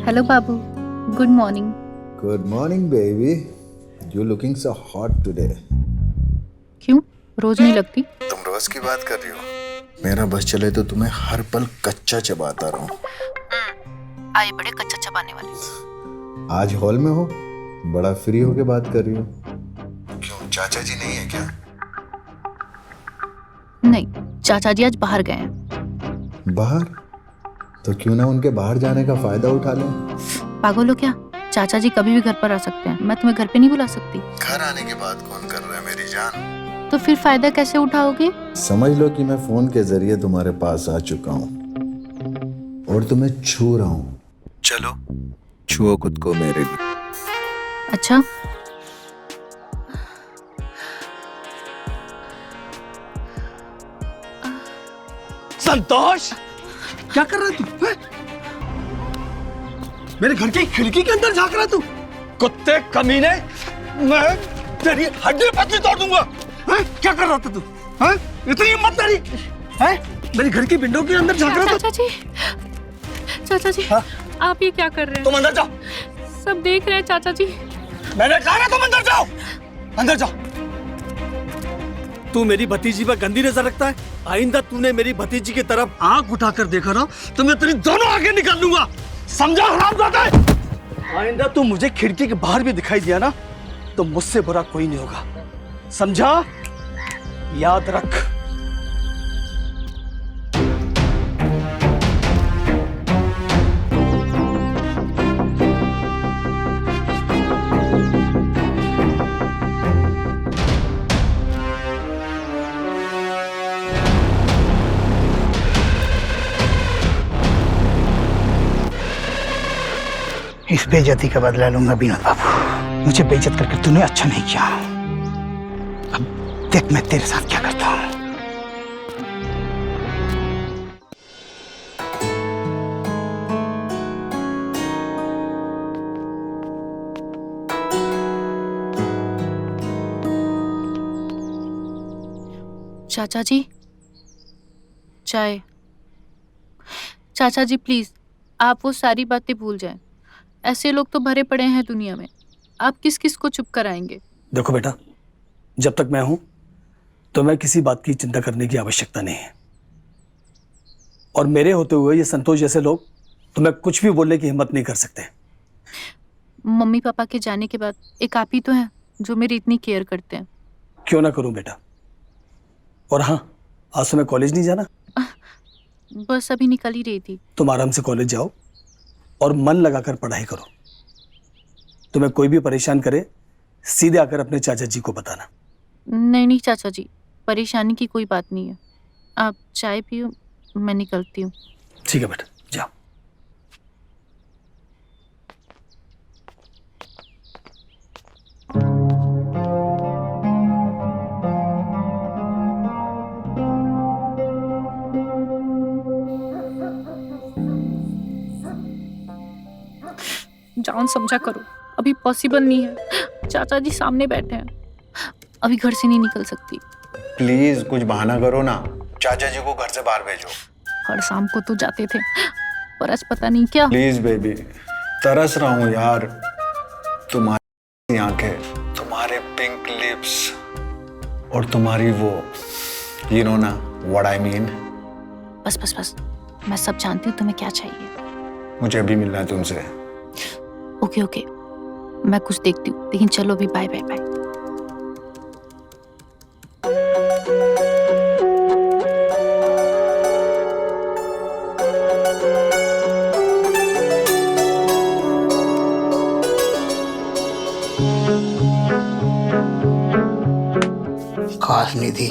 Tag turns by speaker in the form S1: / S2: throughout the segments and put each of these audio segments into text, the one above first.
S1: Hello Babu, good morning.
S2: Good morning, baby. You're looking so hot today.
S1: क्यों, रोज नहीं लगती?
S2: तुम रोज की बात कर रही हो? मेरा बस चले तो तुम्हें हर पल कच्चा चबाता रहूं।
S1: आए बड़े कच्चा चबाने वाले।
S2: आज हॉल में हो, बड़ा फ्री होके बात कर रही हो। क्यों, चाचा जी नहीं है क्या?
S1: नहीं, चाचा जी आज बाहर गए हैं।
S2: बाहर? तो क्यों ना उनके बाहर जाने का फायदा उठा लें।
S1: पागल हो क्या? चाचा जी कभी भी घर पर आ सकते हैं, मैं तुम्हें घर पे नहीं बुला सकती।
S2: घर आने की बात कौन कर रहा है मेरी जान?
S1: तो फिर फायदा कैसे उठाओगे?
S2: समझ लो कि मैं फोन के जरिए तुम्हारे पास आ चुका हूँ और तुम्हें छू रहा हूँ। चलो छुओ खुद को मेरे लिए।
S1: अच्छा,
S3: संतोष, क्या कर रहा है तू? हैं? मेरे घर की खिड़की के अंदर झांक रहा है तू? कुत्ते कमीने, मैं तेरी हड्डी पसली तोड़ दूंगा। हैं? क्या कर रहा था तू? हैं? इतनी हिम्मत तेरी? हैं? मेरे घर की विंडो के अंदर झांक रहा था?
S1: चाचा जी,
S3: हाँ?
S1: आप ये क्या कर रहे हैं?
S3: तुम अंदर जाओ।
S1: सब देख रहे हैं चाचा जी।
S3: मैंने कहा ना तुम अंदर जाओ। अंदर जाओ। तू मेरी भतीजी पर गंदी नजर रखता है। आइंदा तूने मेरी भतीजी की तरफ आंख उठाकर देखा ना तो मैं तेरी दोनों आंखें निकाल लूंगा। समझा हरामजादा? आइंदा तू मुझे खिड़की के बाहर भी दिखाई दिया ना तो मुझसे बुरा कोई नहीं होगा। समझा? याद रख।
S4: इस बेइज्जती का बदला लूंगा विनोद बाबू। मुझे बेइज्जत करके तूने अच्छा नहीं किया। अब देख मैं तेरे साथ क्या करता हूं।
S1: चाचा जी, चाय। चाचा जी प्लीज, आप वो सारी बातें भूल जाएं। ऐसे लोग तो भरे पड़े हैं दुनिया में, आप किस किस को चुप कराएंगे?
S3: देखो बेटा, जब तक मैं हूं तो मैं किसी बात की चिंता करने की आवश्यकता नहीं है। और मेरे होते हुए ये संतोष जैसे लोग तुम्हें कुछ भी बोलने की हिम्मत नहीं कर सकते।
S1: मम्मी पापा के जाने के बाद एक आप ही तो हैं जो मेरी इतनी केयर करते हैं।
S3: क्यों ना करूं बेटा। और हाँ, आज तुम्हें कॉलेज नहीं जाना?
S1: बस अभी निकल ही रही थी।
S3: तुम आराम से कॉलेज जाओ और मन लगाकर पढ़ाई करो। तुम्हें कोई भी परेशान करे सीधे आकर अपने चाचा जी को बताना।
S1: नहीं नहीं चाचा जी, परेशानी की कोई बात नहीं है। आप चाय पियो, मैं निकलती हूँ।
S3: ठीक है बेटा, जाओ।
S1: जान समझा करो, अभी पॉसिबल नहीं है। चाचा जी सामने बैठे हैं, अभी घर से नहीं निकल सकती।
S2: प्लीज कुछ बहाना करो ना। चाचा जी को घर से बाहर भेजो।
S1: हर शाम को तो जाते थे, पर आज पता नहीं क्या।
S2: प्लीज बेबी, तरस रहा हूँ यार। तुम्हारी आंखें, तुम्हारे पिंक लिप्स और तुम्हारी वो, you know ना what I mean।
S1: बस बस बस, मैं सब जानती हूँ तुम्हें क्या चाहिए।
S2: मुझे अभी मिलना है तुमसे।
S1: ओके ओके, मैं कुछ देखती हूँ, लेकिन चलो अभी बाय बाय बाय।
S4: काश निधि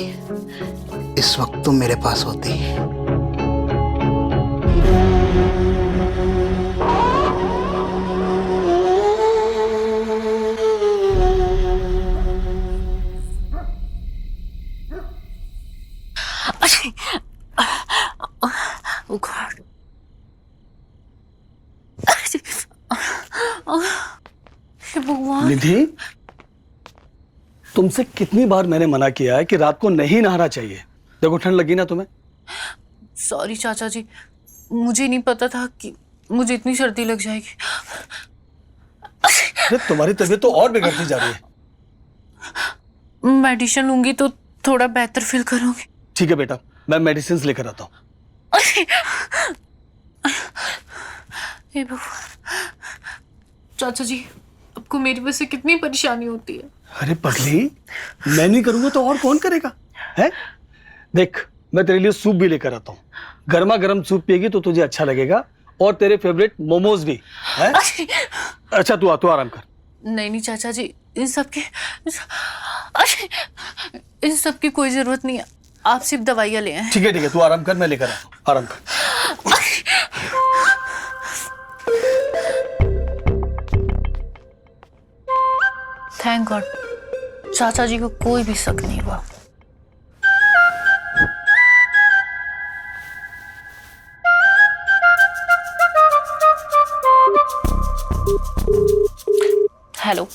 S4: इस वक्त तुम मेरे पास होती।
S1: Oh God. हे भगवान।
S3: निधि, तुमसे कितनी बार मैंने मना किया है कि रात को नहीं नहाना चाहिए। देखो ठंड लगी ना तुम्हें।
S1: सॉरी चाचा जी, मुझे नहीं पता था कि मुझे इतनी सर्दी लग जाएगी।
S3: अरे तुम्हारी तबीयत तो और बिगड़ती जा रही है।
S1: मेडिसिन लूंगी तो थोड़ा बेहतर फील करूंगी।
S3: ठीक है बेटा, मैं मेडिसिन लेकर आता हूँ।
S1: हे भगवान, चाचा जी आपको मेरी वजह से कितनी परेशानी होती है।
S3: अरे पगली, मैं नहीं करूंगा तो और कौन करेगा? है देख, मैं तेरे लिए सूप भी लेकर आता हूँ। गर्मा गर्म सूप पिएगी तो तुझे अच्छा लगेगा, और तेरे फेवरेट मोमोज भी है। अच्छा तू आराम कर।
S1: नहीं चाचा जी, इन सब की कोई जरूरत नहीं है। आप सिर्फ दवाइयाँ ले आए।
S3: ठीक है तू आराम कर, मैं लेकर आता हूँ। आराम कर।
S1: थैंक गॉड, चाचा जी को कोई भी शक नहीं हुआ। हेलो,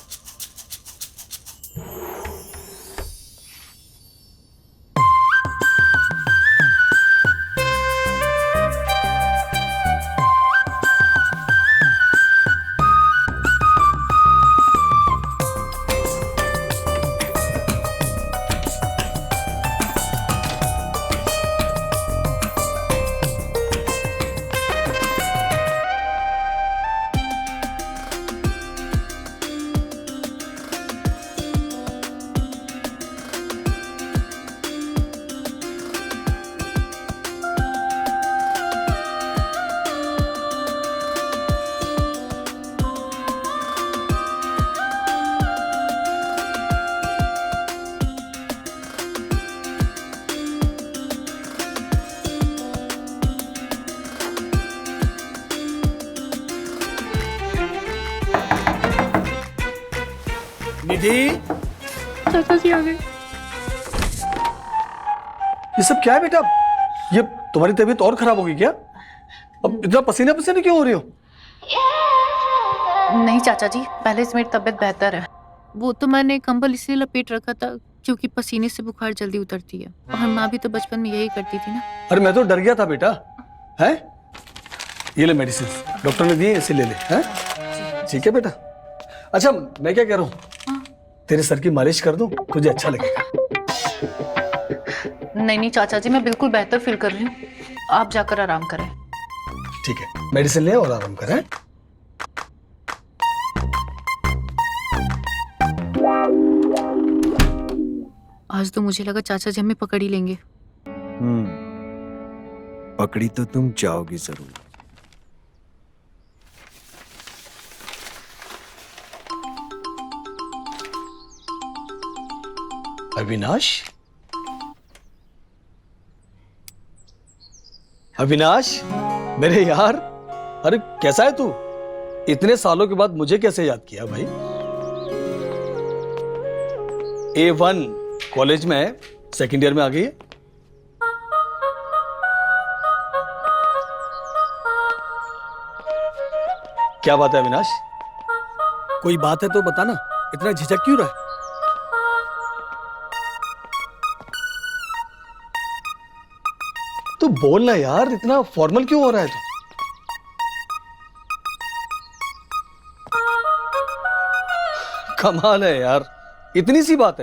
S3: निधि,
S1: चाचा जी आ गए।
S3: ये सब क्या है बेटा? ये तुम्हारी तबीयत और खराब होगी क्या? अब इतना पसीना पसीना क्यों हो रही हो?
S1: नहीं चाचा जी, पहले से मेरी तबीयत बेहतर है। वो तो मैंने कंबल इसलिए लपेट रखा था क्योंकि पसीने से बुखार जल्दी उतरती है, और माँ भी तो बचपन में यही करती थी ना।
S3: अरे मैं तो डर गया था बेटा। है ये ले मेडिसिन, डॉक्टर ने दिए, इसे ले ले। हैं? ठीक है बेटा। अच्छा मैं क्या कह रहा हूँ, तेरे सर की मालिश कर दूं, तुझे अच्छा लगेगा।
S1: नहीं चाचा जी, मैं बिल्कुल बेहतर फील कर रही हूँ। आप जाकर आराम करें।
S3: ठीक है, मेडिसिन ले और आराम कर। हैं?
S1: आज तो मुझे लगा चाचा जी हमें पकड़ ही लेंगे।
S5: पकड़ी तो तुम जाओगी जरूर।
S3: अविनाश, अविनाश मेरे यार, अरे कैसा है तू? इतने सालों के बाद मुझे कैसे याद किया भाई? A1 कॉलेज में सेकंड ईयर में आ गई है। क्या बात है अविनाश? कोई बात है तो बताना, इतना झिझक क्यों रहा है? तू बोल ना यार, इतना फॉर्मल क्यों हो रहा है तू? कमाल है यार, इतनी सी बात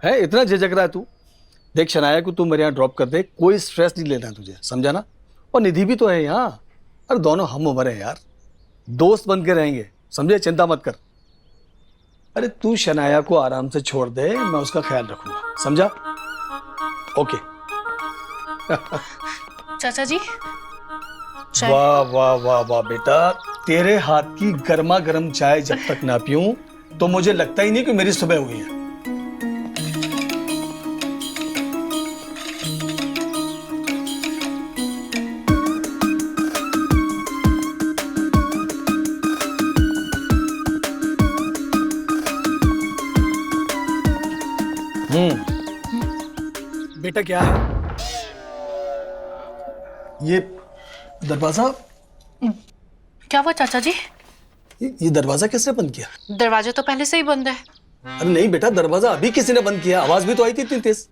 S3: है इतना झिझक रहा है तू? देख शनाया को तू मेरे यहाँ ड्रॉप कर दे, कोई स्ट्रेस नहीं लेना तुझे, समझा ना? और निधि भी तो है यहाँ। अरे दोनों हम उम्र है यार, दोस्त बन के रहेंगे, समझे? चिंता मत कर। अरे तू शनाया को आराम से छोड़ दे, मैं उसका ख्याल रखूंगा, समझा? ओके।
S1: चाचा जी,
S3: वाह वाह वाह वाह बेटा, तेरे हाथ की गर्मा गर्म चाय जब तक ना पीऊं तो मुझे लगता ही नहीं कि मेरी सुबह हुई है। बेटा क्या है ये दरवाजा?
S1: क्या हुआ चाचा जी?
S3: ये दरवाजा किसने बंद किया?
S1: दरवाजा तो पहले से ही बंद है।
S3: अरे नहीं बेटा, दरवाजा अभी किसी ने बंद किया, आवाज भी तो आई थी इतनी तेज।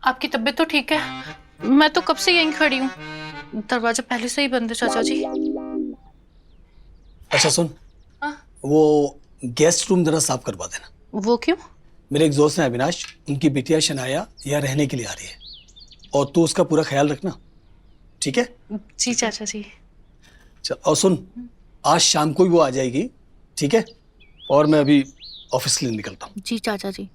S1: आपकी तबीयत तो ठीक है? मैं तो कब से यहीं खड़ी हूँ। दरवाजा पहले से ही बंद है चाचा जी।
S3: अच्छा सुन,
S1: हाँ?
S3: वो गेस्ट रूम जरा साफ करवा देना।
S1: वो क्यों?
S3: मेरे एक दोस्त है अविनाश, उनकी बिटिया शनाया यहाँ रहने के लिए आ रही है, और तू उसका पूरा ख्याल रखना, ठीक है?
S1: जी चाचा जी।
S3: चल, और सुन, आज शाम को ही वो आ जाएगी, ठीक है? और मैं अभी ऑफिस के लिए निकलता हूँ।
S1: जी चाचा जी।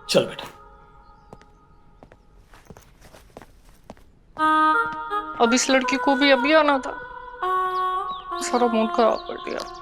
S3: चल बेटा।
S1: अब इस लड़की को भी अभी आना था, सारा मूड खराब कर दिया।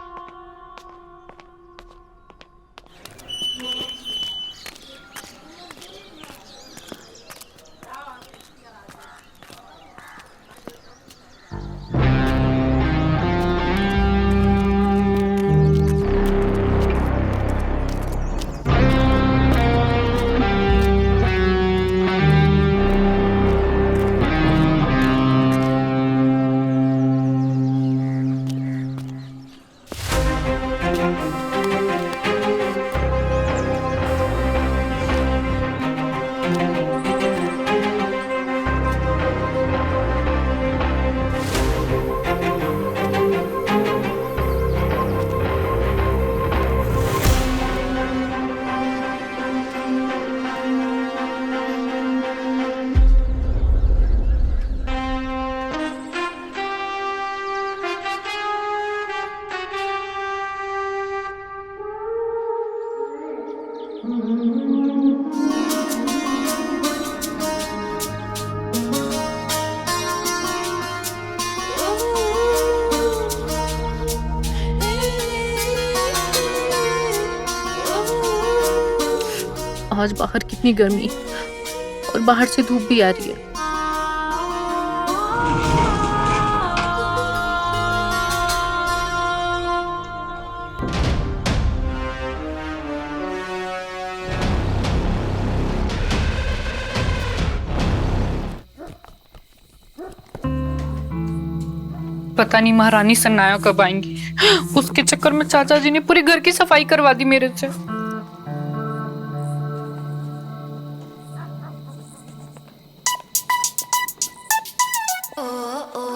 S1: आज बाहर कितनी गर्मी और बाहर से धूप भी आ रही है। पता नहीं महारानी सन्नाया कब आएंगी। उसके चक्कर में चाचा जी ने पूरे घर की सफाई करवा दी मेरे से।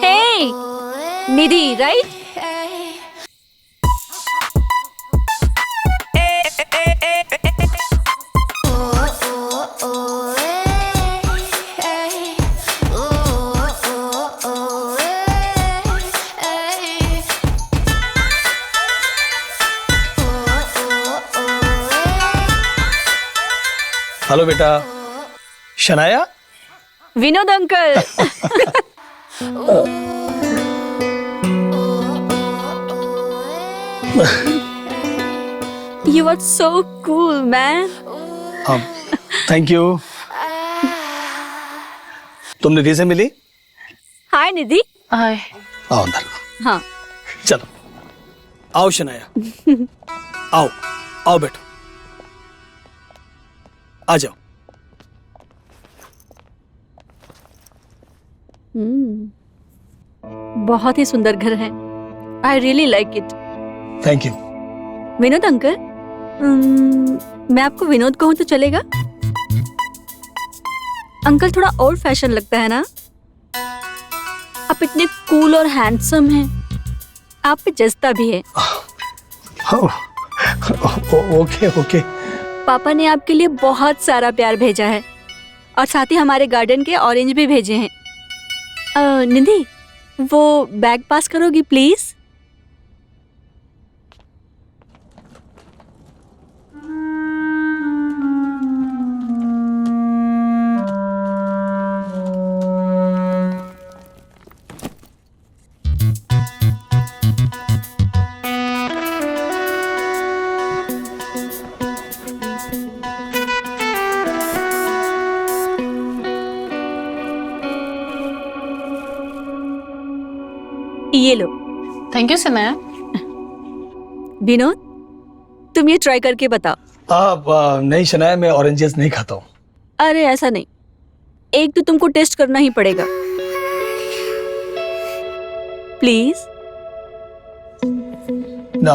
S6: Hey, Nidhi, right?
S3: हेलो बेटा। Shanaya?
S6: Vinod uncle. You are so cool, man.
S3: Thank you. तुम निधि से मिली?
S6: Hi, Nidhi.
S1: आए।
S3: आओ अंदर।
S6: हाँ,
S3: चलो आओ शनाया। आओ आओ बैठो, आ जाओ।
S6: बहुत ही सुंदर घर है। I really like it.
S3: Thank you.
S6: Vinod uncle, मैं आपको विनोद कहूँ तो चलेगा? अंकल थोड़ा ओल्ड फैशन लगता है ना? आप इतने कूल और हैंडसम हैं। आप पे जचता भी है।
S3: Okay okay.
S6: पापा ने आपके लिए बहुत सारा प्यार भेजा है और साथ ही हमारे गार्डन के ऑरेंज भी भेजे हैं। निधि, वो बैग पास करोगी प्लीज? ये लो।
S1: Thank you Sanaya.
S6: विनोद, तुम ये ट्राई करके बताओ।
S3: नहीं शनाया, मैं ऑरेंजेस नहीं खाता हूँ।
S6: अरे ऐसा नहीं, एक तो तुमको टेस्ट करना ही पड़ेगा। प्लीज।
S3: ना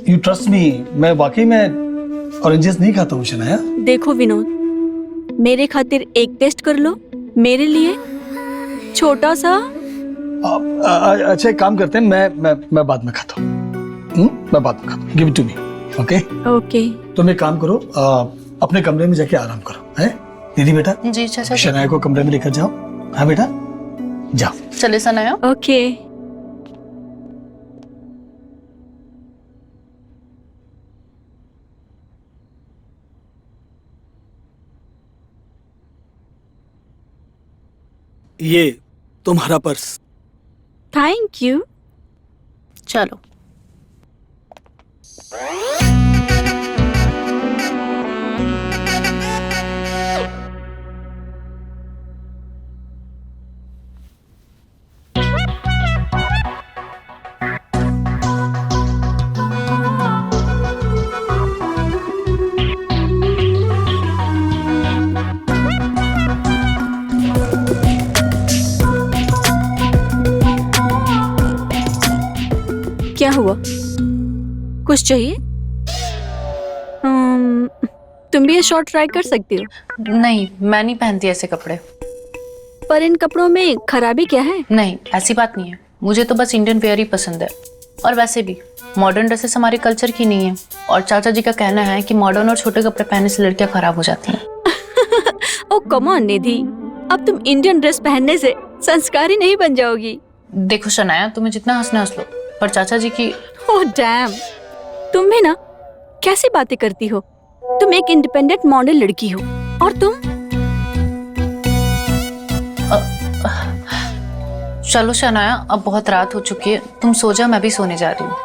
S3: यू ट्रस्ट मी, मैं वाकई में ऑरेंजेस नहीं खाता हूँ शनाया।
S6: देखो विनोद, मेरे खातिर एक टेस्ट कर लो, मेरे लिए छोटा सा।
S3: अच्छा एक काम करते हैं, मैं बाद में खाता हूँ। मैं बाद में खाता हूँ। Give it to me. Okay
S6: okay.
S3: तुम एक काम करो, अपने कमरे में जाके आराम करो, है दीदी बेटा।
S1: जी चाचा जी।
S3: शनाया को कमरे में लेकर जाओ। हाँ बेटा जाओ।
S1: चले सनाया।
S6: ओके।
S3: ये तुम्हारा पर्स।
S6: Thank you.
S1: चलो।
S6: क्या हुआ, कुछ चाहिए? तुम भी ये शॉर्ट ट्राई कर सकती हो,
S1: नहीं मैं नहीं पहनती ऐसे कपड़े।
S6: पर इन कपड़ों में खराबी क्या है?
S1: नहीं ऐसी बात नहीं है, मुझे तो बस इंडियन वेयर ही पसंद है। और वैसे भी मॉडर्न ड्रेसेस हमारे कल्चर की नहीं है, और चाचा जी का कहना है कि मॉडर्न और छोटे कपड़े पहनने से लड़कियां खराब हो जाती हैं।
S6: ओ कम ऑन निधि, अब तुम इंडियन ड्रेस पहनने से संस्कारी नहीं बन जाओगी।
S1: देखो शनाया, तुम्हें जितना हंसना हंस लो, पर चाचा जी की।
S6: ओह डैम, तुम भी ना कैसी बातें करती हो। तुम एक इंडिपेंडेंट मॉडल लड़की हो, और तुम।
S1: चलो शनाया, अब बहुत रात हो चुकी है, तुम सो जा, मैं भी सोने जा रही हूँ।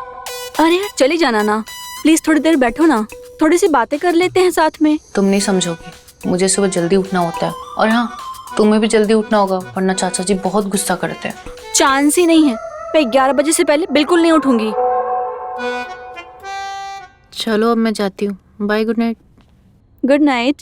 S6: अरे यार चली जाना ना प्लीज, थोड़ी देर बैठो ना, थोड़ी सी बातें कर लेते हैं साथ में।
S1: तुम नहीं समझोगी, मुझे सुबह जल्दी उठना होता है, और हाँ तुम्हें भी जल्दी उठना होगा, वरना चाचा जी बहुत गुस्सा करते हैं।
S6: चांस ही नहीं है, मैं 11 बजे से पहले बिल्कुल नहीं उठूंगी।
S1: चलो अब मैं जाती हूँ, bye, good night.
S6: Good night.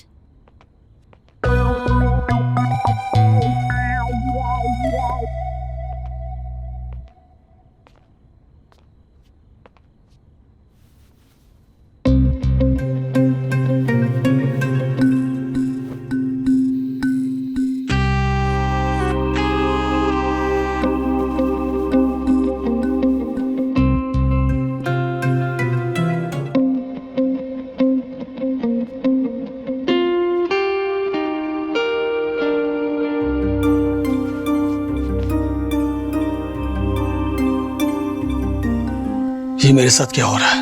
S3: ये मेरे साथ क्या हो रहा है?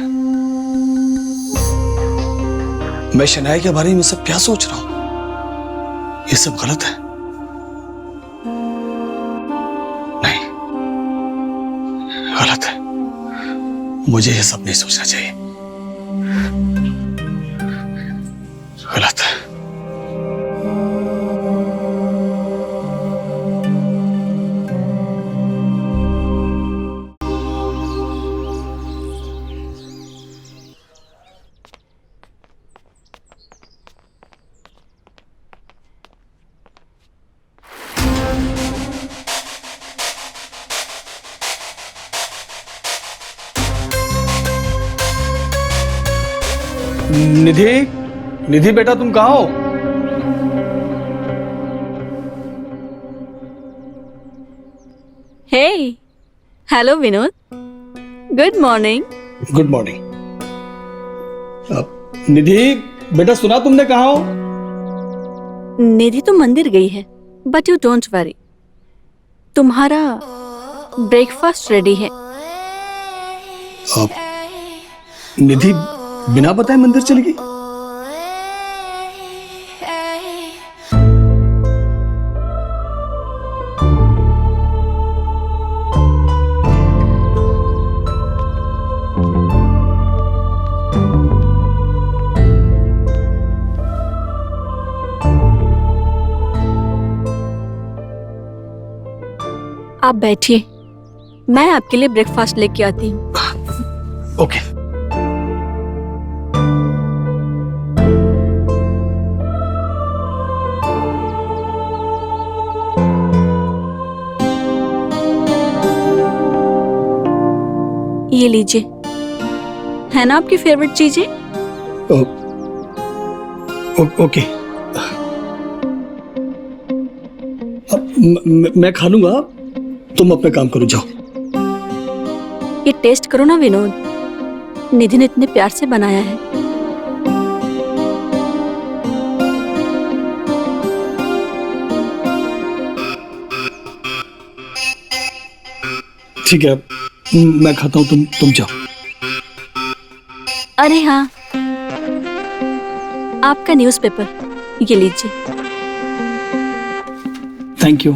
S3: मैं शनाया के बारे में सब क्या सोच रहा हूं? ये सब गलत है। नहीं, गलत है। मुझे ये सब नहीं सोचना चाहिए। गलत है। निधि, निधि बेटा तुम कहाँ हो?
S6: Hey, hello Vinod, good morning.
S3: Good morning. Nidhi बेटा सुना तुमने, कहाँ हो?
S6: निधि तो मंदिर गई है, बट यू डोंट वरी, तुम्हारा ब्रेकफास्ट रेडी है।
S3: निधि बिना बताए मंदिर चली गई?
S6: आप बैठिए, मैं आपके लिए ब्रेकफास्ट लेके आती हूँ।
S3: ओके।
S6: ये लीजिए। है ना आपकी फेवरेट चीजें?
S3: ओके, अब मैं खा लूंगा, तुम अपने काम करो, जाओ।
S6: ये टेस्ट करो ना विनोद, निधि ने इतने प्यार से बनाया है।
S3: ठीक है, मैं खाता हूँ, तुम जाओ।
S6: अरे हाँ, आपका न्यूज़पेपर ये लीजिए।
S3: Thank you.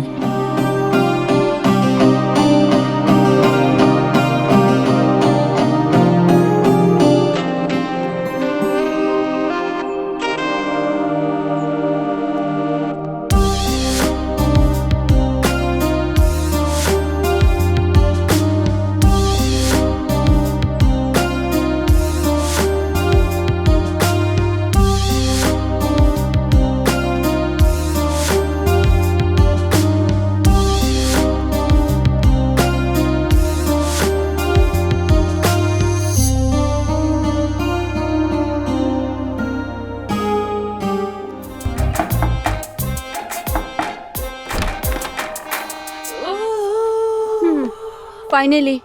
S6: फाइनली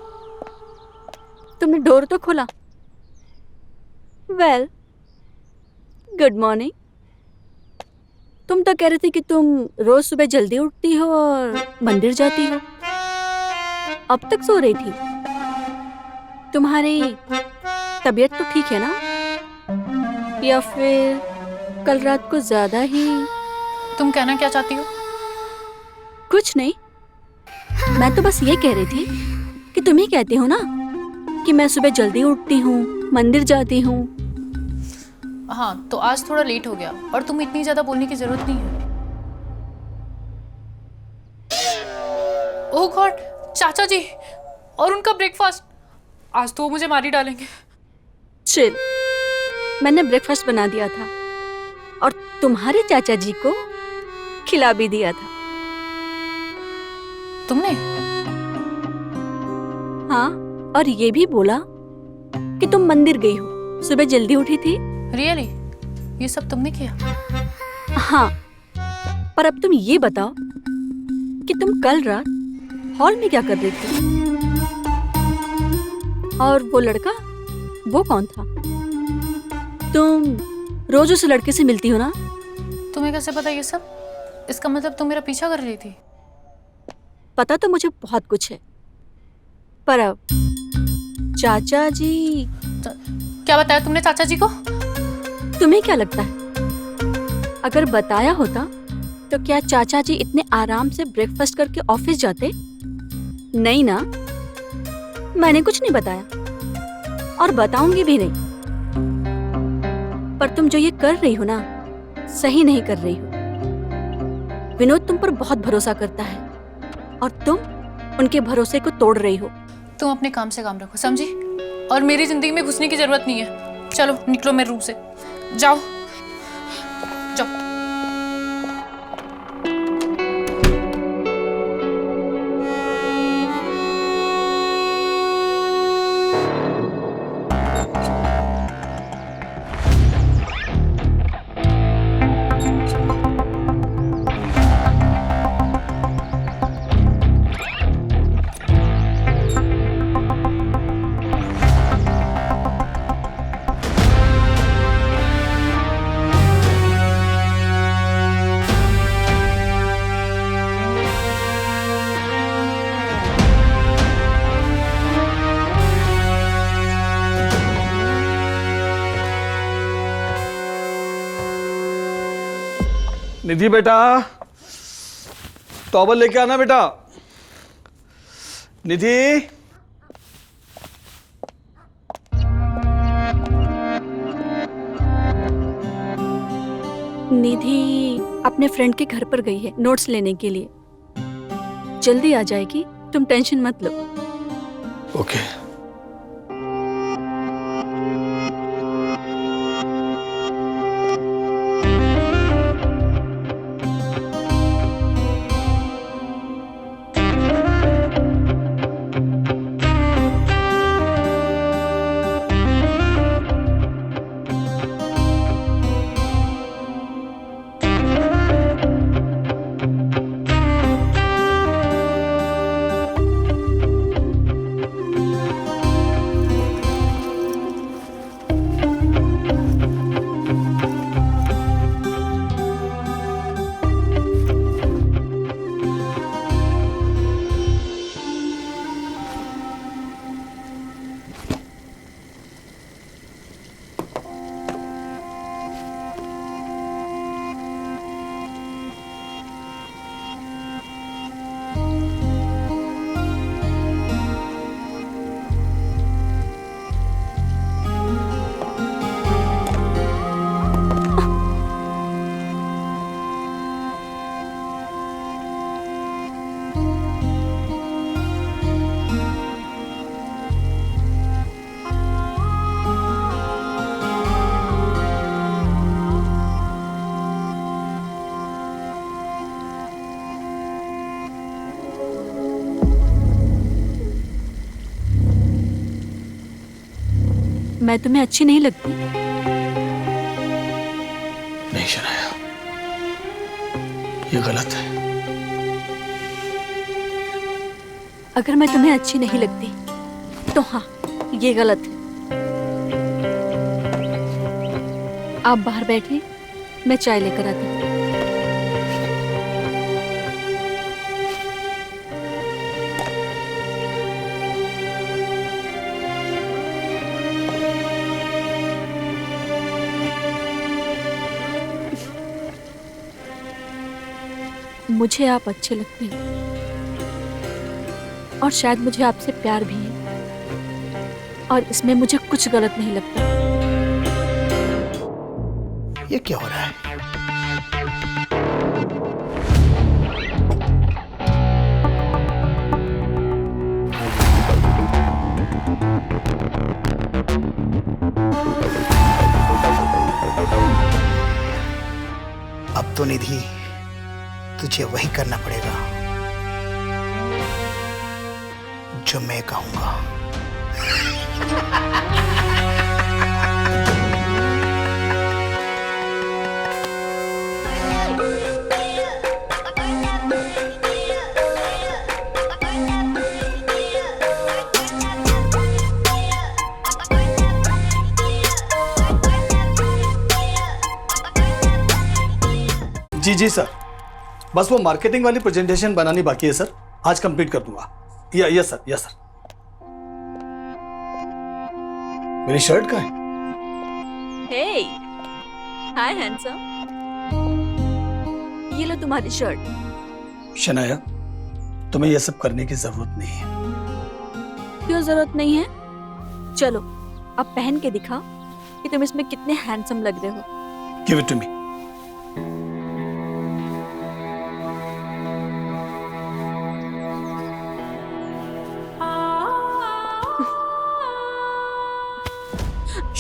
S6: तुमने डोर तो खोला। Well, good morning. तुम तो कह रही थी कि तुम रोज सुबह जल्दी उठती हो और मंदिर जाती हो, अब तक सो रही थी। तुम्हारी तबीयत तो ठीक है ना, या फिर कल रात को ज्यादा ही?
S1: तुम कहना क्या चाहती हो?
S6: कुछ नहीं, मैं तो बस ये कह रही थी कि तुम ही कहती हो ना कि मैं सुबह जल्दी उठती हूँ, मंदिर जाती हूँ।
S1: हाँ, तो आज थोड़ा लेट हो गया और तुम्हें इतनी ज्यादा बोलने की जरूरत नहीं है। ओह गॉड, चाचा जी और उनका ब्रेकफास्ट, आज तो वो मुझे मार ही डालेंगे।
S6: चिल, मैंने ब्रेकफास्ट बना दिया था और तुम्हारे चाचा जी को खिला भी दिया था।
S1: तुमने?
S6: हाँ, और ये भी बोला कि तुम मंदिर गई हो, सुबह जल्दी उठी थी।
S1: रियली? ये सब तुमने किया?
S6: हाँ, पर अब तुम ये बताओ कि तुम कल रात हॉल में क्या कर रही थी? और वो लड़का, वो कौन था? तुम रोज उस लड़के से मिलती हो ना?
S1: तुम्हें कैसे पता ये सब? इसका मतलब तुम मेरा पीछा कर रही थी?
S6: पता तो मुझे बहुत कुछ है, पर अब चाचा जी।
S1: क्या बताया तुमने चाचा जी को?
S6: तुम्हें क्या लगता है, अगर बताया होता तो क्या चाचा जी इतने आराम से ब्रेकफास्ट करके ऑफिस जाते? नहीं ना, मैंने कुछ नहीं बताया और बताऊंगी भी नहीं। पर तुम जो ये कर रही हो ना, सही नहीं कर रही हो। विनोद तुम पर बहुत भरोसा करता है और तुम उनके भरोसे को तोड़ रही हो।
S1: तुम अपने काम से काम रखो, समझी? और मेरी जिंदगी में घुसने की जरूरत नहीं है। चलो निकलो मेरे रूम से, जाओ जाओ।
S3: निधि बेटा, टॉवल लेके आना बेटा। निधि,
S6: निधि अपने फ्रेंड के घर पर गई है नोट्स लेने के लिए, जल्दी आ जाएगी, तुम टेंशन मत लो।
S3: ओके।
S6: मैं तुम्हें अच्छी नहीं लगती?
S3: नहीं शनाया, ये गलत है।
S6: अगर मैं तुम्हें अच्छी नहीं लगती तो हाँ, ये गलत है। आप बाहर बैठिए, मैं चाय लेकर आती हूँ। मुझे आप अच्छे लगते हैं और शायद मुझे आपसे प्यार भी है, और इसमें मुझे कुछ गलत नहीं लगता।
S4: ये क्या हो रहा है? अब तो निधि तुझे वही करना पड़ेगा जो मैं कहूंगा।
S3: जी जी सर, बस वो मार्केटिंग वाली प्रेजेंटेशन बनानी बाकी है सर, आज कंप्लीट कर दूंगा। Yes sir, yes sir. मेरी शर्ट कहाँ है?
S6: हे, हाय हैंडसम, ये लो तुम्हारी शर्ट।
S3: शनाया, तुम्हें यह सब करने की जरूरत नहीं है।
S6: क्यों जरूरत नहीं है? चलो अब पहन के दिखाओ कि तुम इसमें कितने हैंडसम लग रहे हो।
S3: Give it to me.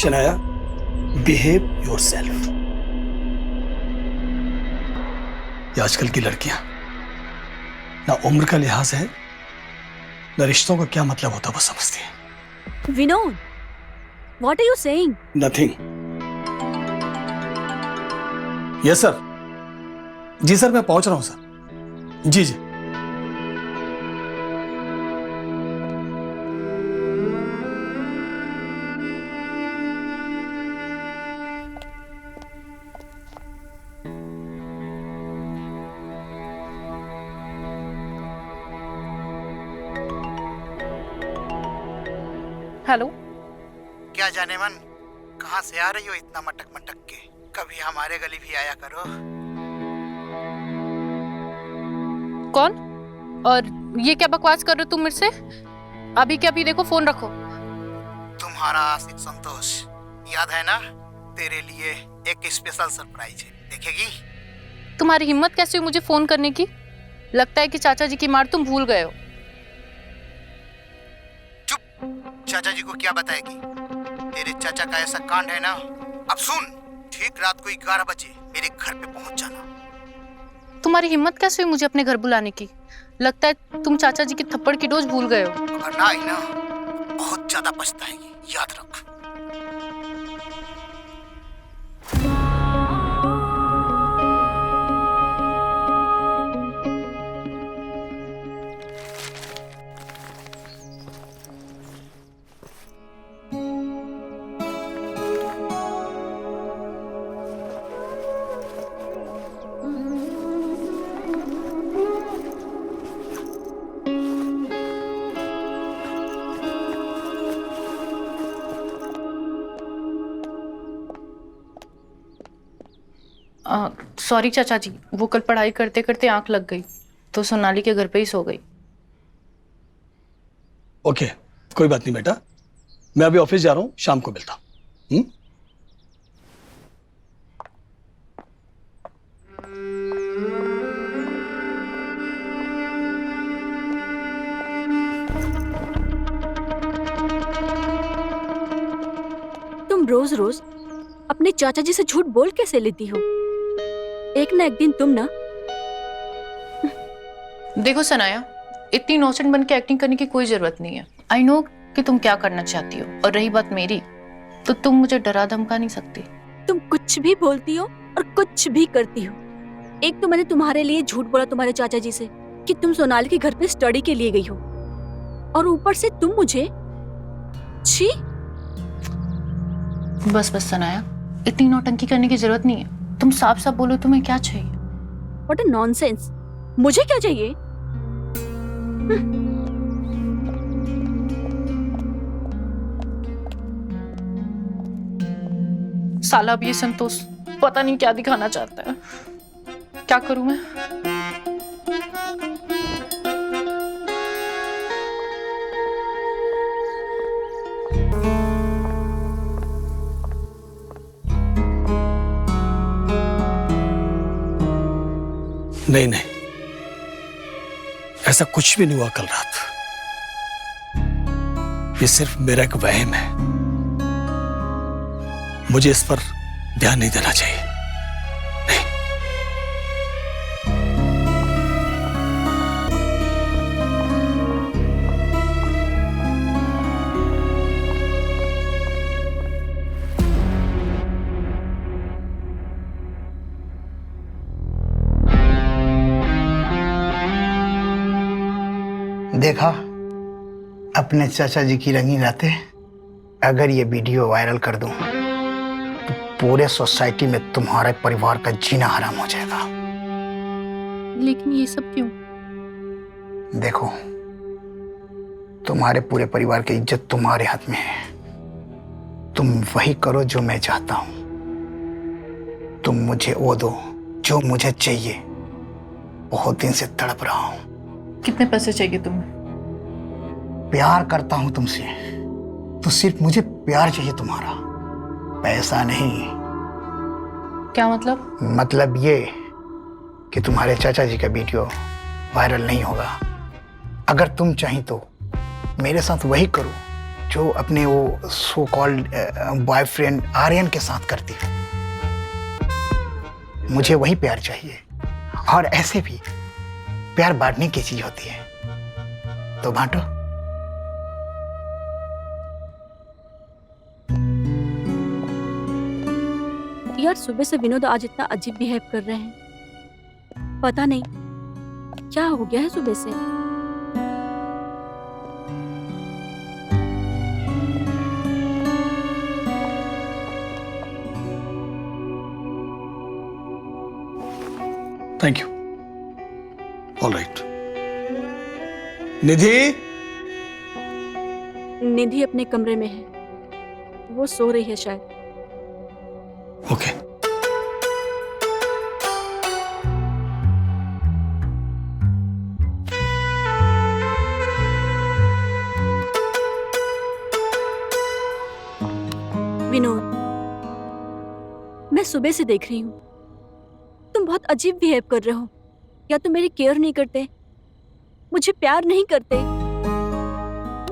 S3: Shanaya, behave yourself. ये आजकल की लड़कियां ना उम्र का लिहाज है, ना रिश्तों का क्या मतलब होता वो समझती है।
S6: Vinod, what are you saying?
S3: Nothing. Yes sir. जी सर, मैं पहुंच रहा हूं सर। जी जी।
S1: हेलो।
S4: क्या जाने मन, कहाँ से आ रही हो इतना मटक मटक के? कभी हमारे गली भी आया करो।
S1: कौन? और ये क्या बकवास कर रहे हो तुम मेरे से? अभी के अभी देखो, फोन रखो।
S4: तुम्हारा आशिक संतोष याद है ना? तेरे लिए एक स्पेशल सरप्राइज है, देखेगी?
S1: तुम्हारी हिम्मत कैसे हुई मुझे फोन करने की? लगता है कि चाचा जी की मार तुम भूल गए हो।
S4: चाचा जी को क्या बताएगी? तेरे चाचा का ऐसा कांड है ना। अब सुन, ठीक रात को 11 बजे मेरे घर पे पहुंच जाना।
S1: तुम्हारी हिम्मत कैसे हुई मुझे अपने घर बुलाने की? लगता है तुम चाचा जी की थप्पड़ की डोज भूल गए हो।
S4: वरना आई ना, बहुत ज्यादा पछताएगी, याद रख।
S1: सॉरी चाचा जी, वो कल पढ़ाई करते करते आंख लग गई तो सोनाली के घर पे ही सो गई।
S3: ओके, कोई बात नहीं बेटा, मैं अभी ऑफिस जा रहा हूँ, शाम को मिलता हूँ।
S6: तुम रोज रोज अपने चाचा जी से झूठ बोल कैसे लेती हो? एक ना एक दिन तुम ना।
S1: देखो सनाया, इतनी नौचन बन के एक्टिंग करने की कोई जरूरत नहीं है। आई नो कि तुम क्या करना चाहती हो, और रही बात मेरी, तो तुम मुझे डरा धमका नहीं सकती।
S6: तुम कुछ भी बोलती हो और कुछ भी करती हो। एक तो मैंने तुम्हारे लिए झूठ बोला तुम्हारे चाचा जी से कि तुम सोनाली के घर पे स्टडी के लिए गई हो, और ऊपर से तुम मुझे छी।
S1: बस बस सनाया, इतनी नौटंकी करने की जरूरत नहीं है। तुम साफ साफ बोलो तुम्हें क्या चाहिए।
S6: What a nonsense. मुझे क्या चाहिए?
S1: साला अब ये संतोष पता नहीं क्या दिखाना चाहता है। क्या करूं मैं?
S3: नहीं नहीं, ऐसा कुछ भी नहीं हुआ कल रात। ये सिर्फ मेरा एक वहम है। मुझे इस पर ध्यान नहीं देना चाहिए। नहीं।
S4: देखा अपने चाचा जी की रंगीन रातें। अगर ये वीडियो वायरल कर दूं तो पूरे सोसाइटी में तुम्हारे परिवार का जीना हराम हो जाएगा।
S1: लेकिन ये सब क्यों?
S4: देखो, तुम्हारे पूरे परिवार की इज्जत तुम्हारे हाथ में है। तुम वही करो जो मैं चाहता हूं। तुम मुझे वो दो जो मुझे चाहिए। बहुत दिन से तड़प रहा हूं।
S1: कितने पैसे चाहिए तुम्हें?
S4: प्यार करता हूं तुमसे, तो सिर्फ मुझे प्यार चाहिए तुम्हारा, पैसा नहीं।
S1: क्या मतलब?
S4: मतलब ये कि तुम्हारे चाचा जी का वीडियो वायरल नहीं होगा। अगर तुम चाही तो मेरे साथ वही करो जो अपने वो सो कॉल्ड बॉयफ्रेंड आर्यन के साथ करती हो। मुझे वही प्यार चाहिए। और ऐसे भी प्यार बांटने की चीज होती है, तो बांटो।
S6: यार, सुबह से विनोद आज इतना अजीब बिहेव कर रहे हैं। पता नहीं क्या हो गया है सुबह से।
S3: Thank you. All right. Nidhi?
S6: Nidhi अपने कमरे में है, वो सो रही है शायद।
S3: ओके।
S6: विनोद, मैं सुबह से देख रही हूँ, तुम बहुत अजीब बिहेव कर रहे हो। या तुम मेरी केयर नहीं करते, मुझे प्यार नहीं करते।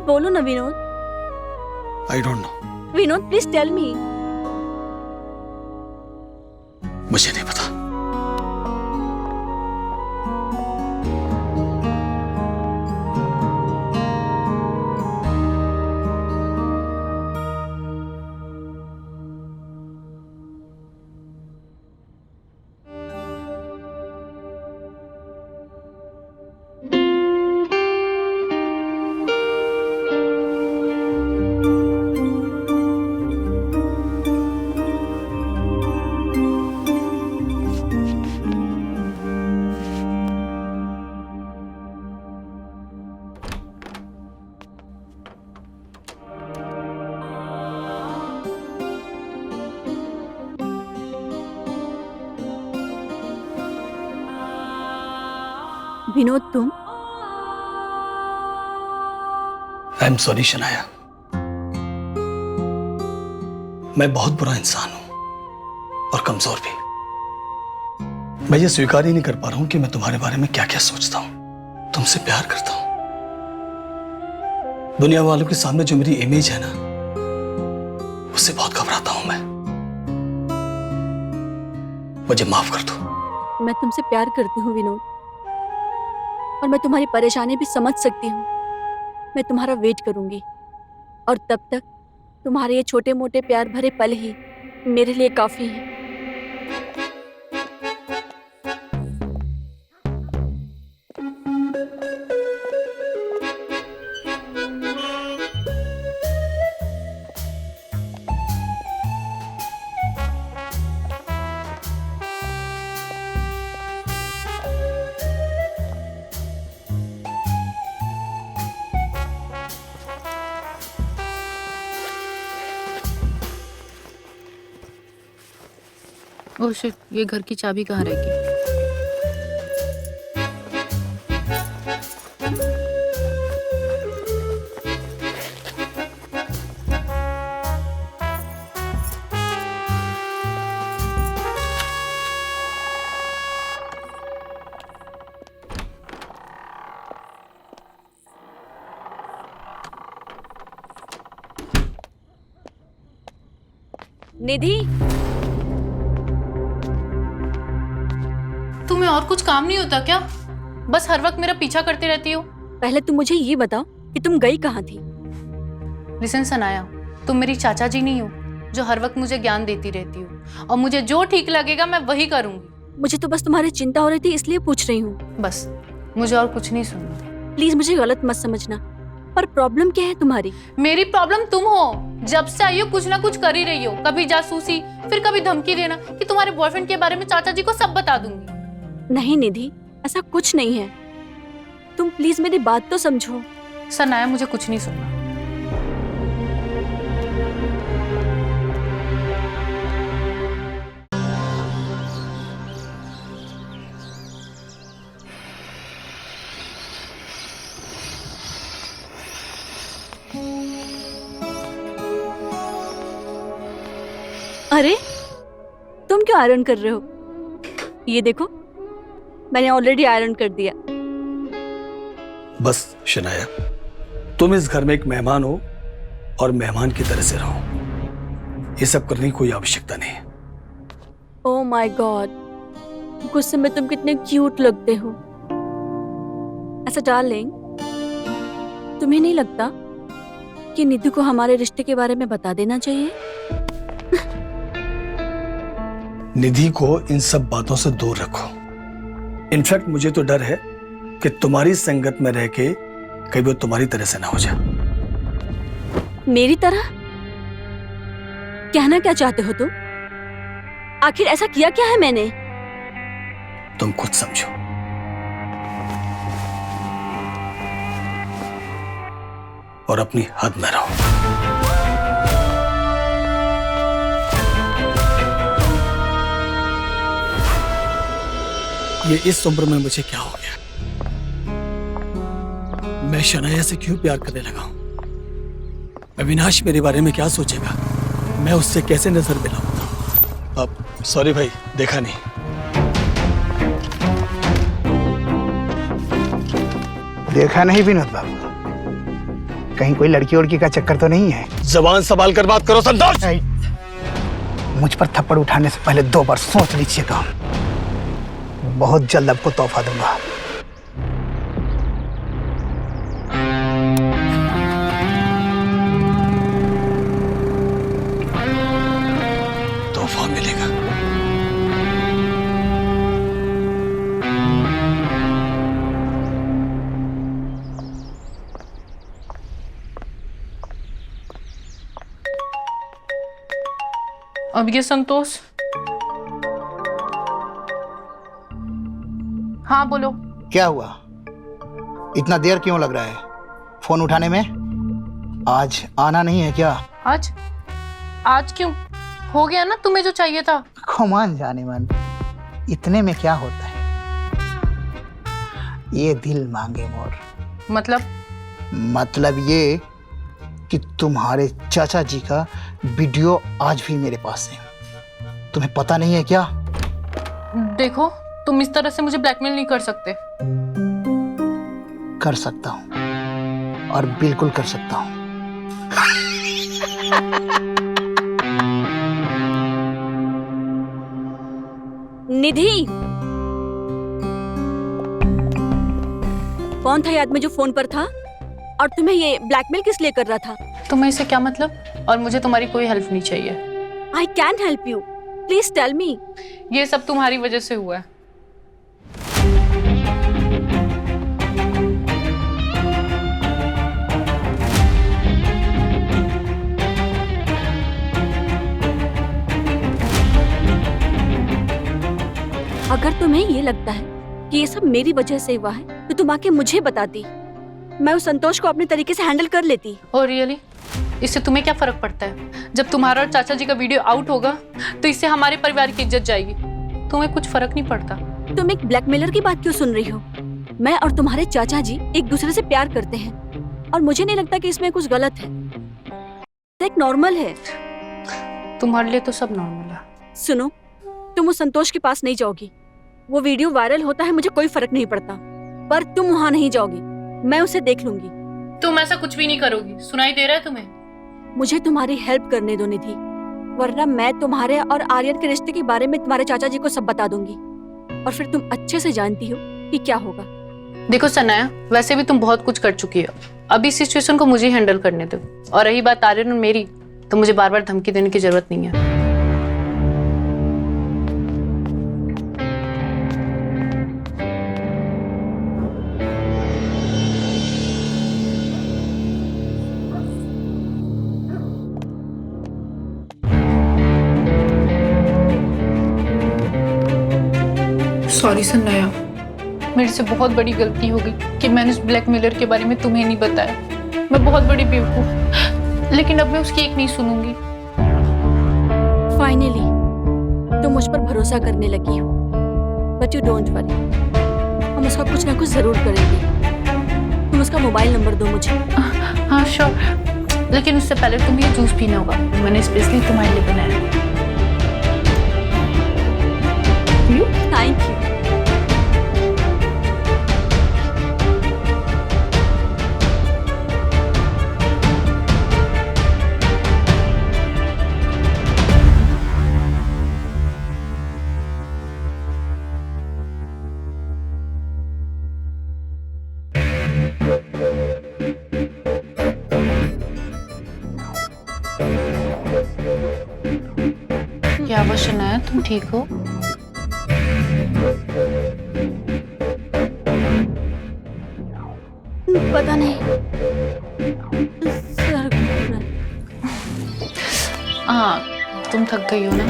S6: बोलो ना Vinod.
S3: I don't know.
S6: Vinod, please tell me.
S3: मुझे नहीं पता।
S6: विनोद, तुम?
S3: I am sorry Shanaya. मैं बहुत बुरा इंसान हूं और कमजोर भी। मैं ये स्वीकार ही नहीं कर पा रहा हूं कि मैं तुम्हारे बारे में क्या क्या सोचता हूं। तुमसे प्यार करता हूं। दुनिया वालों के सामने जो मेरी इमेज है ना, उससे बहुत घबराता हूं मैं। मुझे माफ कर दो।
S6: मैं तुमसे प्यार करती हूँ विनोद, और मैं तुम्हारी परेशानी भी समझ सकती हूँ। मैं तुम्हारा वेट करूंगी, और तब तक तुम्हारे ये छोटे मोटे प्यार भरे पल ही मेरे लिए काफी हैं।
S1: ओह शिट, ये घर की चाबी कहाँ रह गई?
S6: निधि,
S1: तुम्हें और कुछ काम नहीं होता क्या? बस हर वक्त मेरा पीछा करते रहती हो।
S6: पहले तुम मुझे ये बताओ कि तुम गई कहाँ थी?
S1: लिसन सनाया, तुम मेरी चाचा जी नहीं हो जो हर वक्त मुझे ज्ञान देती रहती हो, और मुझे जो ठीक लगेगा मैं वही करूंगी।
S6: मुझे तो बस तुम्हारी चिंता हो रही थी इसलिए पूछ रही हूँ।
S1: बस, मुझे और कुछ नहीं सुनना।
S6: प्लीज मुझे गलत मत समझना, पर प्रॉब्लम क्या है तुम्हारी?
S1: मेरी प्रॉब्लम तुम हो। जब से आई हो कुछ ना कुछ कर ही रही हो, कभी जासूसी, फिर कभी धमकी देना कि तुम्हारे बॉयफ्रेंड के बारे में चाचा जी को सब बता दूंगी।
S6: नहीं निधि, ऐसा कुछ नहीं है। तुम प्लीज मेरी बात तो समझो।
S1: सनाया, मुझे कुछ नहीं सुनना।
S6: अरे तुम क्यों आयरन कर रहे हो? ये देखो, मैंने ऑलरेडी आयरन कर दिया।
S3: बस शनाया, तुम इस घर में एक मेहमान हो और मेहमान की तरह से रहो। ये सब करने की कोई आवश्यकता नहीं है।
S6: ओह माय गॉड, गुस्से में तुम कितने क्यूट लगते हो। ऐसा डार्लिंग, तुम्हें नहीं लगता कि निधि को हमारे रिश्ते के बारे में बता देना चाहिए?
S3: निधि को इन सब बातों से दूर रखो। इनफैक्ट मुझे तो डर है कि तुम्हारी संगत में रह के कहीं वो तुम्हारी तरह से ना हो जाए।
S6: मेरी तरह? कहना क्या चाहते हो तुम? आखिर ऐसा किया क्या है मैंने?
S3: तुम खुद समझो। और अपनी हद में रहो। ये इस उम्र में मुझे क्या हो गया? मैं शनाया से क्यों प्यार करने लगा हूं? अविनाश मेरे बारे में क्या सोचेगा? मैं उससे कैसे नजर मिलाऊंगा? अब सॉरी भाई, देखा नहीं।
S4: देखा नहीं विनोद बाबू? कहीं कोई लड़की उड़की का चक्कर तो नहीं है?
S3: जबान संभाल कर बात करो संतोष।
S4: मुझ पर थप्पड़ उठाने से पहले 2 बार सोच लीजिएगा। बहुत जल्द आपको तोहफा दूंगा।
S3: तोहफा मिलेगा।
S1: अब ये संतोष। हाँ बोलो।
S4: क्या हुआ? इतना देर क्यों लग रहा है फोन उठाने में? आज आना नहीं है क्या?
S1: आज? आज क्यों? हो गया ना तुम्हें जो चाहिए था।
S4: कमान जाने मन, इतने में क्या होता है? ये दिल मांगे मोर। मतलब ये कि तुम्हारे चाचा जी का वीडियो आज भी मेरे पास है। तुम्हें पता नहीं है क्या?
S1: देखो, तुम इस तरह से मुझे ब्लैकमेल नहीं कर सकते।
S4: कर सकता हूं, और बिल्कुल कर सकता हूं।
S6: निधि, कौन था ये आदमी जो फोन पर था? और तुम्हें ये ब्लैकमेल किस लिए कर रहा था?
S1: तुम्हें इससे क्या मतलब? और मुझे तुम्हारी कोई हेल्प नहीं चाहिए।
S6: I can help you, please tell me.
S1: ये सब तुम्हारी वजह से हुआ है।
S6: अगर तुम्हें ये लगता है कि ये सब मेरी वजह से हुआ है तो तुम आके मुझे बताती, मैं उस संतोष को अपने तरीके से हैंडल कर लेती।
S1: और रियली इससे तुम्हें क्या फर्क पड़ता है? जब तुम्हारा और चाचा जी का वीडियो आउट होगा तो इससे हमारे परिवार की इज्जत जाएगी। तुम्हें कुछ फर्क नहीं पड़ता।
S6: तुम एक ब्लैकमेलर की बात क्यों सुन रही हो? मैं और तुम्हारे चाचा जी एक दूसरे से प्यार करते हैं और मुझे नहीं लगता कि इसमें कुछ गलत है। एक नॉर्मल है।
S1: तुम्हारे लिए तो सब नॉर्मल है।
S6: सुनो, तुम उस संतोष के पास नहीं जाओगी। वो वीडियो वायरल होता है मुझे कोई फर्क नहीं पड़ता, पर तुम वहां नहीं जाओगी। मैं उसे देख लूंगी।
S1: तुम ऐसा कुछ भी नहीं करोगी, सुनाई दे रहा है तुम्हें?
S6: मुझे तुम्हारी हेल्प करने दो निधि, वरना मैं तुम्हारे और आर्यन के रिश्ते के बारे में तुम्हारे चाचा जी को सब बता दूंगी और फिर तुम अच्छे से जानती हो कि क्या होगा।
S1: देखो सनाया, वैसे भी तुम बहुत कुछ कर चुकी हो। अभी सिचुएशन को मुझे हैंडल करने दो। और रही बात आर्यन और मेरी, तो मुझे बार बार धमकी देने की जरूरत नहीं है। सॉरी सनाया, मेरे से बहुत बड़ी गलती हो गई कि मैंने उस ब्लैकमेलर के बारे में तुम्हें नहीं बताया। मैं बहुत बड़ी बेवकूफ, लेकिन अब मैं उसकी एक नहीं सुनूंगी।
S6: फाइनली तुम मुझ पर भरोसा करने लगी हो, बट यू डोंट वरी, हम उसका कुछ ना कुछ जरूर करेंगे। तुम उसका मोबाइल नंबर दो मुझे।
S1: हाँ श्योर, लेकिन उससे पहले तुम्हें ये जूस पीना होगा। मैंने स्पेशली तुम्हारे लिए बनाया है।
S6: Thank you.
S1: क्या हुआ शनाया, तुम ठीक हो?
S6: पता नहीं, सर घूम रहा है।
S1: हाँ, तुम थक गई हो ना?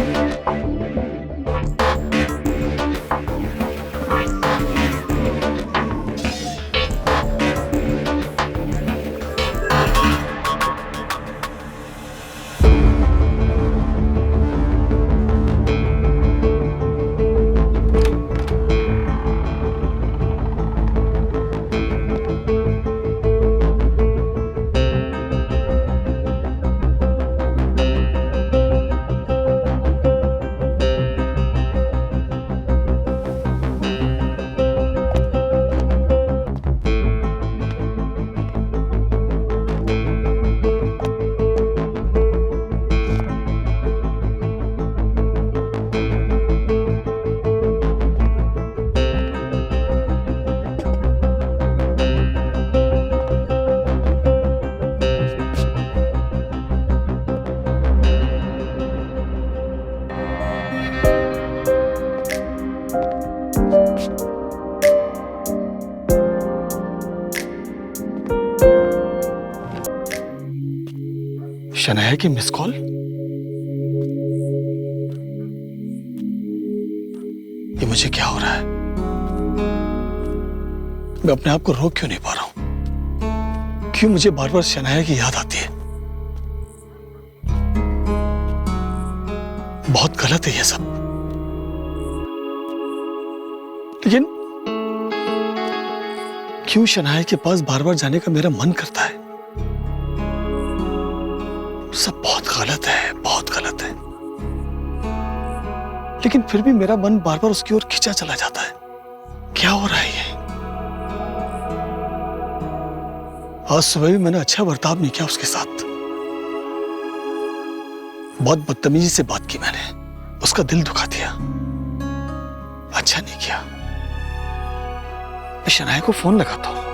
S3: शनाया की मिस कॉल? ये मुझे क्या हो रहा है? मैं अपने आप को रोक क्यों नहीं पा रहा हूं? क्यों मुझे बार बार शनाया की याद आती है? बहुत गलत है ये सब। लेकिन क्यों शनाया के पास बार बार जाने का मेरा मन करता है? सब बहुत गलत है, बहुत गलत है। लेकिन फिर भी मेरा मन बार बार उसकी ओर खींचा चला जाता है। क्या हो रहा है ये? आज सुबह भी मैंने अच्छा बर्ताव नहीं किया उसके साथ। बहुत बदतमीजी से बात की मैंने, उसका दिल दुखा दिया। अच्छा नहीं किया। मैं शनाया को फोन लगाता हूं।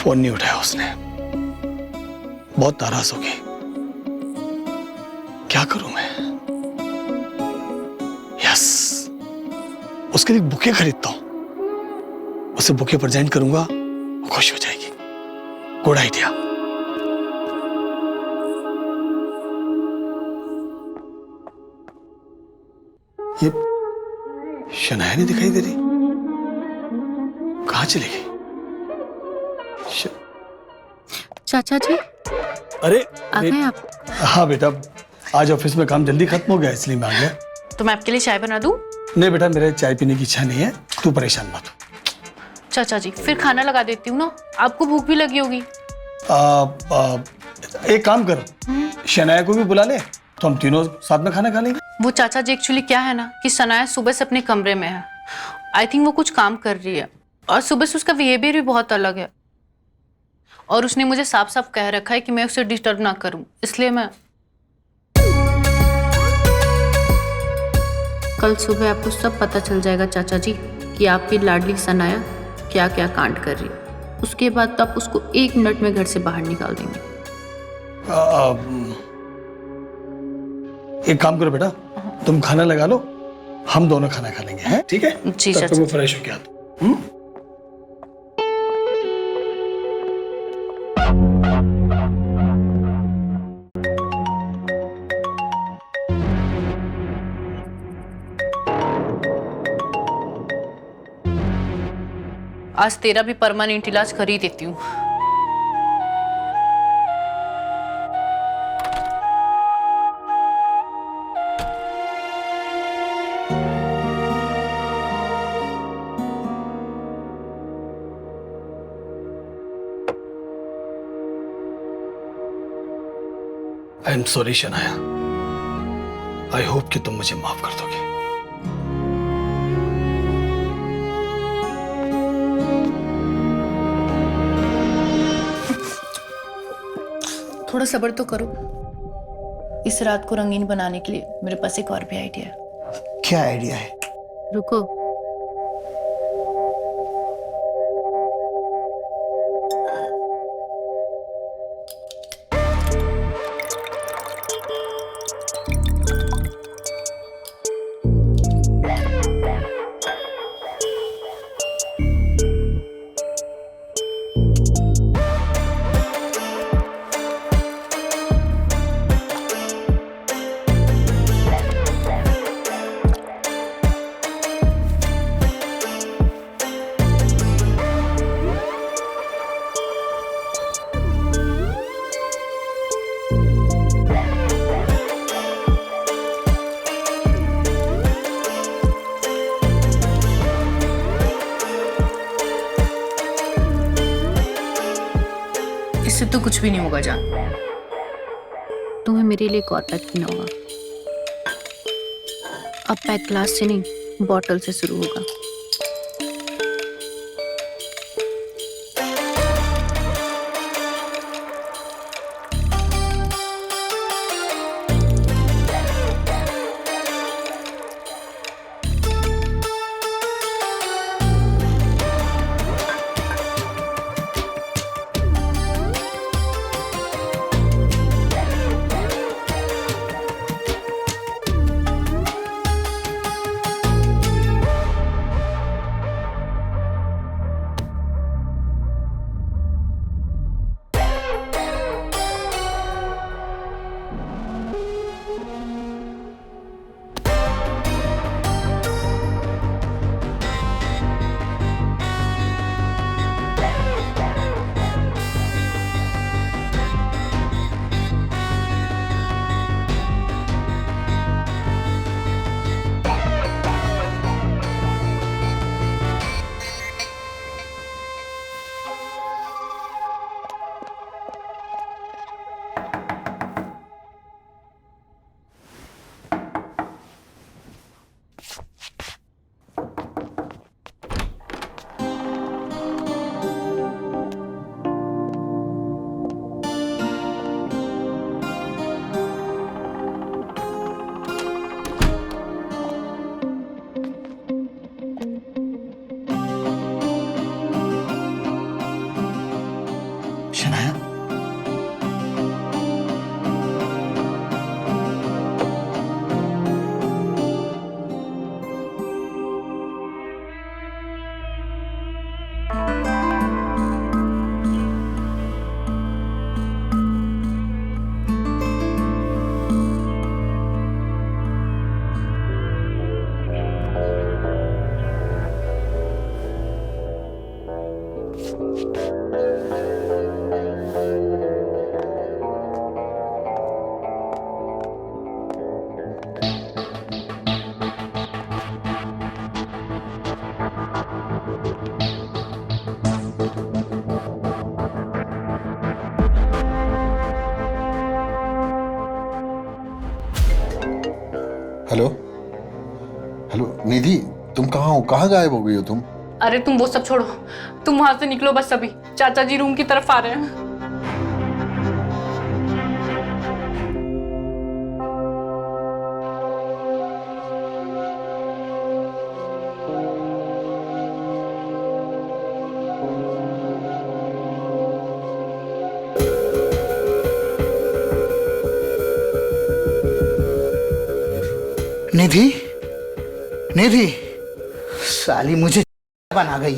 S3: फोन नहीं उठाया उसने, बहुत नाराज हो गई। क्या करूं मैं? यस, उसके लिए बुके खरीदता हूं, उसे बुके प्रेजेंट करूंगा, वो खुश हो जाएगी। Good idea. ये शनाया नहीं दिखाई दे रही, कहां चली गई?
S1: चाचा जी
S3: अरे
S1: आ गए आप?
S3: हाँ बेटा, आज ऑफिस में काम जल्दी खत्म हो गया इसलिए मैं आ गया।
S1: तो मैं आपके लिए चाय बना दूं?
S3: नहीं बेटा, मेरे चाय पीने की इच्छा नहीं है, तू परेशान मत हो।
S1: चाचा जी फिर खाना लगा देती हूँ ना, आपको भूख भी लगी होगी।
S3: एक काम कर, शनाया को भी बुला ले, तो हम तीनों साथ में खाना खा लेंगे।
S1: वो चाचा जी एक्चुअली क्या है ना कि सनाया सुबह से अपने कमरे में है। आई थिंक वो कुछ काम कर रही है और सुबह से उसका बिहेवियर भी बहुत अलग है, और उसने मुझे साफ साफ कह रखा है कि मैं उसे डिस्टर्ब ना करूं, इसलिए मैं कल सुबह आपको सब पता चल जाएगा चाचा जी कि आपकी लाडली सनाया क्या क्या कांड कर रही है। उसके बाद तो आप उसको 1 मिनट में घर से बाहर निकाल देंगे।
S3: एक काम करो बेटा, तुम खाना लगा लो, हम दोनों खाना खा लेंगे, हैं? ठीक है?
S1: जी
S3: तब तक
S1: चाचा।
S3: मैं फ्रेश होके आता हूं।
S1: आज तेरा भी परमानेंट इलाज कर ही देती हूँ।
S3: आई am sorry Shanaya, I hope कि तुम मुझे माफ कर दोगे।
S1: थोड़ा सब्र तो करो, इस रात को रंगीन बनाने के लिए मेरे पास एक और भी आइडिया है।
S4: क्या आइडिया है?
S1: रुको। इससे तो कुछ भी नहीं होगा जान, तुम्हें मेरे लिए एक और पैक पीना होगा। अब पैक ग्लास से नहीं, बॉटल से शुरू होगा।
S7: निधि, तुम कहाँ हो? कहाँ गायब हो गई हो तुम?
S1: अरे तुम वो सब छोड़ो, तुम वहां से निकलो बस अभी। चाचा जी रूम की तरफ आ रहे हैं।
S4: निधि, निधि, साली मुझे बना गई।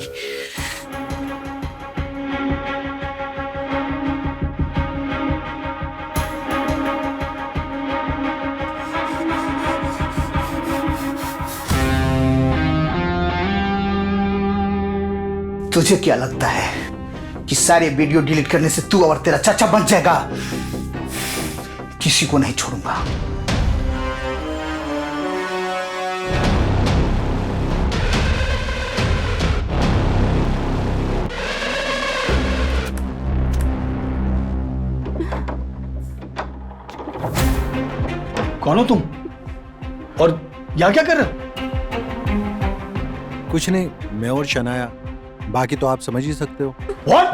S4: तुझे क्या लगता है कि सारे वीडियो डिलीट करने से तू और तेरा चाचा बच जाएगा? किसी को नहीं छोड़ूंगा।
S3: कौन हो तुम और यहाँ क्या कर रहे हो?
S5: कुछ नहीं, मैं और शनाया, बाकी तो आप समझ ही सकते हो।
S3: What?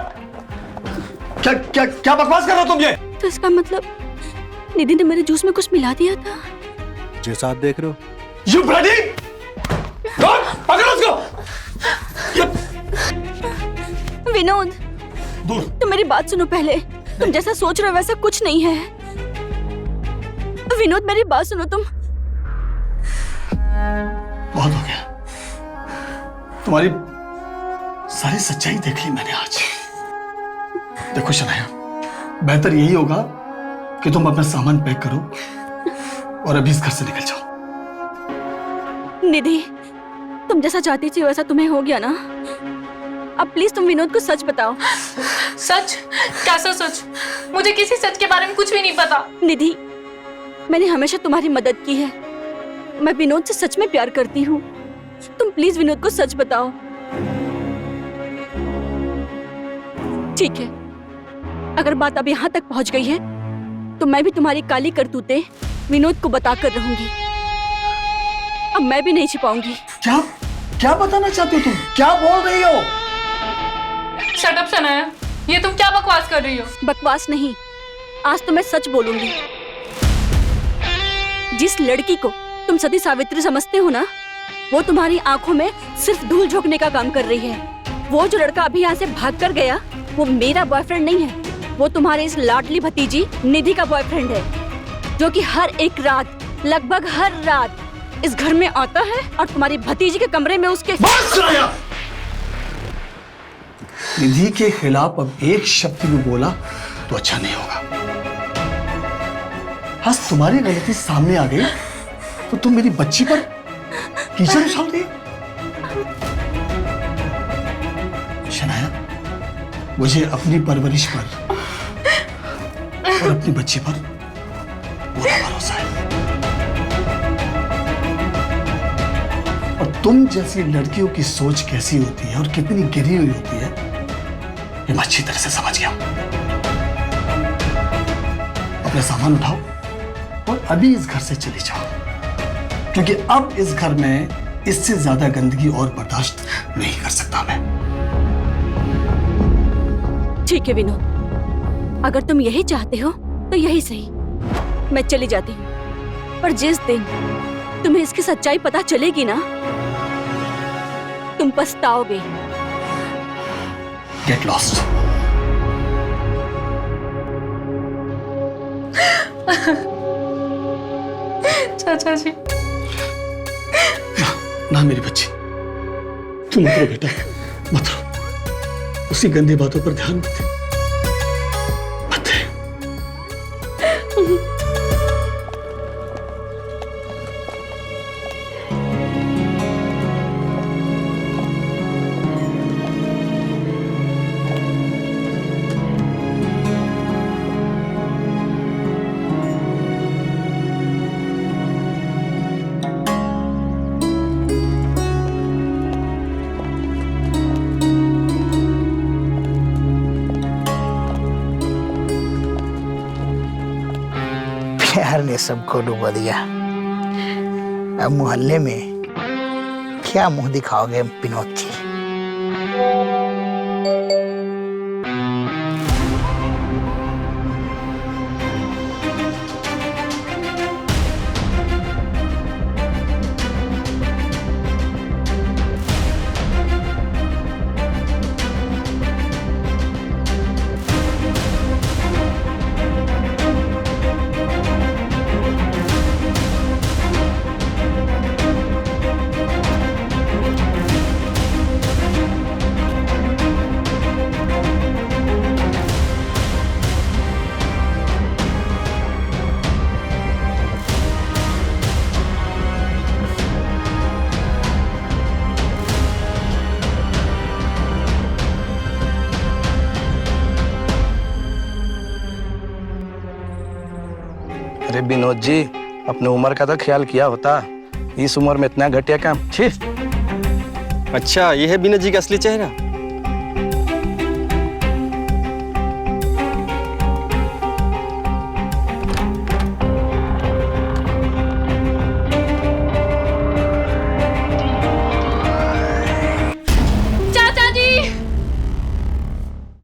S3: क्या क्या क्या बकवास कर रहे हो तुम ये?
S6: तो इसका मतलब निधि ने मेरे जूस में कुछ मिला दिया था।
S5: जैसा आप देख रहे हो।
S3: You bloody! कौन? पकड़ो उसको!
S6: विनोद,
S3: दूर।
S6: तुम मेरी बात सुनो पहले। तुम जैसा सोच रहे हो वैसा कुछ नहीं है। विनोद, मेरी बात सुनो तुम।
S3: बहुत हो गया। तुम्हारी सारी सच्चाई देख ली मैंने आज। देखो शनाया, बेहतर यही होगा कि तुम अपना सामान पैक करो और अभी इस घर से निकल जाओ।
S6: निधि, तुम जैसा चाहती थी वैसा तुम्हें हो गया ना। अब प्लीज तुम विनोद को सच बताओ।
S1: सच? कैसा सच? मुझे किसी सच के बारे में कुछ भी नहीं पता।
S6: निधि, मैंने हमेशा तुम्हारी मदद की है। मैं विनोद से सच में प्यार करती हूँ। तुम प्लीज विनोद को सच बताओ। ठीक है, अगर बात अब यहाँ तक पहुँच गई है तो मैं भी तुम्हारी काली करतूतें विनोद को बताकर रहूंगी। अब मैं भी नहीं छिपाऊंगी।
S3: क्या क्या बताना चाहती हो तुम? क्या बोल रही हो?
S1: शट अप शनाया, ये तुम क्या बकवास कर रही हो?
S6: बकवास नहीं, आज तो मैं सच बोलूंगी। जिस लड़की को तुम सती सावित्री समझते हो ना, वो तुम्हारी आंखों में सिर्फ धूल झोंकने का काम कर रही है। वो जो लड़का अभी यहाँ से भाग कर गया, वो मेरा बॉयफ्रेंड नहीं है। वो तुम्हारी इस लाडली भतीजी निधि का बॉयफ्रेंड है, जो कि हर एक रात, लगभग हर रात इस घर में आता है और तुम्हारी भतीजी के कमरे में उसके
S3: निधि के खिलाफ अब एक शब्द भी बोला तो अच्छा नहीं होगा। आज तुम्हारी गलती सामने आ गई तो तुम मेरी बच्ची पर कीचड़ उछाल दी। शनाया, मुझे अपनी परवरिश पर और अपनी बच्ची पर पूरा भरोसा है। और तुम जैसी लड़कियों की सोच कैसी होती है और कितनी गिरी हुई होती है, ये मैं अच्छी तरह से समझ गया हूं। अपना सामान उठाओ और अभी इस घर से चले जाओ, क्योंकि अब इस घर में इससे ज्यादा गंदगी और बर्दाश्त नहीं कर सकता मैं।
S6: ठीक है विनोद, अगर तुम यही चाहते हो तो यही सही। मैं चली जाती हूँ, पर जिस दिन तुम्हें इसकी सच्चाई पता चलेगी ना, तुम पछताओगे।
S3: Get lost.
S1: चाचा जी,
S3: ना मेरी बच्ची, तुम मत रो बेटा, मत रो। उसी गंदी बातों पर ध्यान मत दे। मत दे।
S4: प्यार ने सबको डुबा दिया। अब मोहल्ले में क्या मुंह दिखाओगे विनोद जी?
S3: अरे विनोद जी, अपने उम्र का तो ख्याल किया होता। इस उम्र में इतना घटिया काम, छी।
S8: अच्छा, ये है विनोद जी का असली चेहरा।